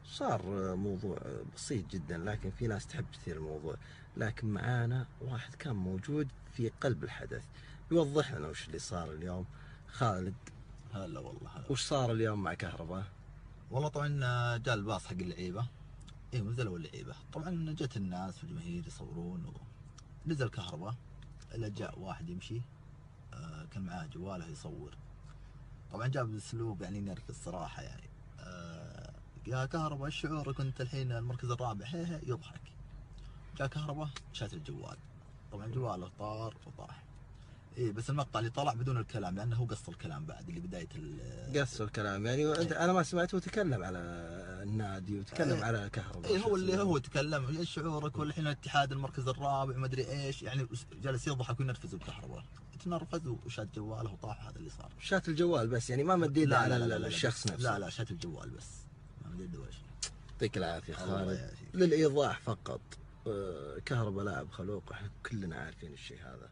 صار موضوع بسيط جدا، لكن في ناس تحب تثير الموضوع. لكن معانا واحد كان موجود في قلب الحدث يوضح لنا وش اللي صار اليوم. خالد، هلا والله هلا. وش صار اليوم مع كهرباء؟ والله طبعا جاء الباص حق اللعيبه، نزلوا اللعيبه، طبعا جت الناس والجماهير يصورون ونزل كهرباء. الا جاء واحد يمشي، كان معاه جواله يصور. طبعا جاب باسلوب يعني نرفز صراحه، يعني يا كهرباء ايش شعورك وانت الحين المركز الرابع؟ هي يضحك. جاء كهرباء شات الجوال، طبعا جواله طار وطاح. بس المقطع اللي طلع بدون الكلام، لانه هو قص الكلام بعد اللي بدايه قص الكلام يعني. انا ما سمعته وتكلم على النادي وتكلم على كهرباء. هو اللي هو تكلم ايش شعورك والحين الاتحاد المركز الرابع ما ادري ايش، يعني جالس يضحك وينرفز بكهرباء. تنرفز وشات جواله وطاح. هذا اللي صار. شات الجوال بس يعني ما مديد على الشخص نفسه. لا شات الجوال بس، ما مديد ولا شيء. يعطيك العافيه خالد. للايضاح فقط، كهرباء لاعب خلوق، احنا كلنا عارفين الشيء هذا.